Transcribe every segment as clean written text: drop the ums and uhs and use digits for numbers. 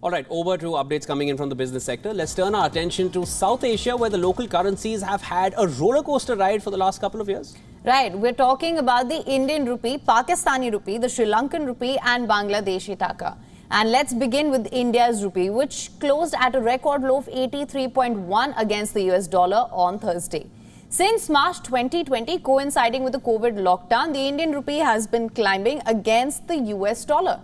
All right, over to updates coming in from the business sector. Let's turn our attention to South Asia, where the local currencies have had a roller coaster ride for the last couple of years. Right, we're talking about the Indian rupee, Pakistani rupee, the Sri Lankan rupee and Bangladeshi taka. And let's begin with India's rupee, which closed at a record low of 83.1 against the US dollar on Thursday. Since March 2020, coinciding with the COVID lockdown, the Indian rupee has been climbing against the US dollar.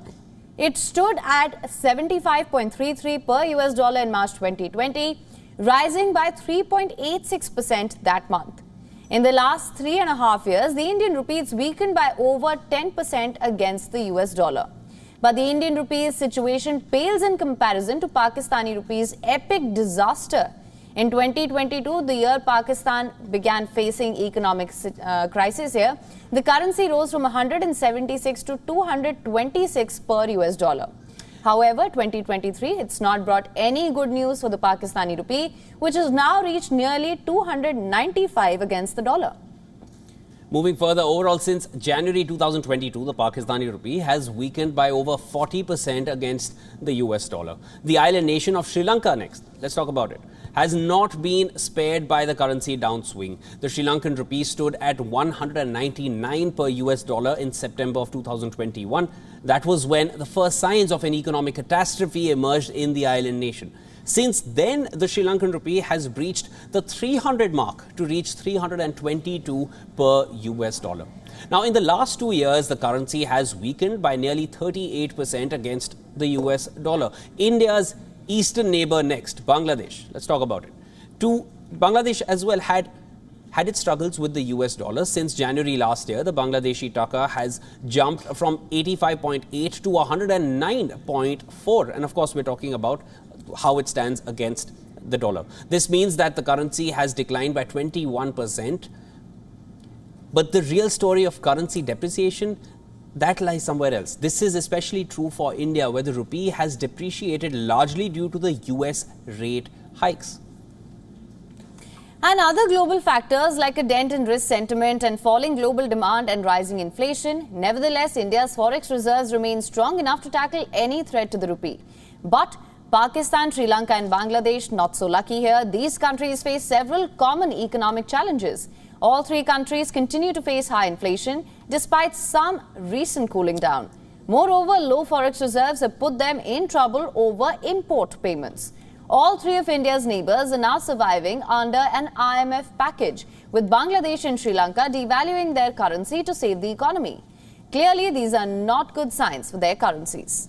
It stood at 75.33 per US dollar in March 2020, rising by 3.86% that month. In the last 3.5 years, the Indian rupee has weakened by over 10% against the US dollar. But the Indian rupee's situation pales in comparison to Pakistani rupee's epic disaster. In 2022, the year Pakistan began facing economic crisis here, the currency rose from 176 to 226 per US dollar. However, 2023, it's not brought any good news for the Pakistani rupee, which has now reached nearly 295 against the dollar. Moving further, overall since January 2022, the Pakistani rupee has weakened by over 40% against the US dollar. The island nation of Sri Lanka next, let's talk about it, has not been spared by the currency downswing. The Sri Lankan rupee stood at 199 per US dollar in September of 2021. That was when the first signs of an economic catastrophe emerged in the island nation. Since then, the Sri Lankan rupee has breached the 300 mark to reach 322 per US dollar. Now, in the last 2 years, the currency has weakened by nearly 38% against the US dollar. India's eastern neighbor next, Bangladesh. Let's talk about it. Bangladesh as well had its struggles with the US dollar. Since January last year, the Bangladeshi taka has jumped from 85.8 to 109.4. And of course, we're talking about how it stands against the dollar. This means that the currency has declined by 21%. But the real story of currency depreciation, that lies somewhere else. This is especially true for India, where the rupee has depreciated largely due to the US rate hikes. And other global factors like a dent in risk sentiment and falling global demand and rising inflation. Nevertheless, India's forex reserves remain strong enough to tackle any threat to the rupee. But Pakistan, Sri Lanka and Bangladesh not so lucky here. These countries face several common economic challenges. All three countries continue to face high inflation despite some recent cooling down. Moreover, low forex reserves have put them in trouble over import payments. All three of India's neighbors are now surviving under an IMF package, with Bangladesh and Sri Lanka devaluing their currency to save the economy. Clearly, these are not good signs for their currencies.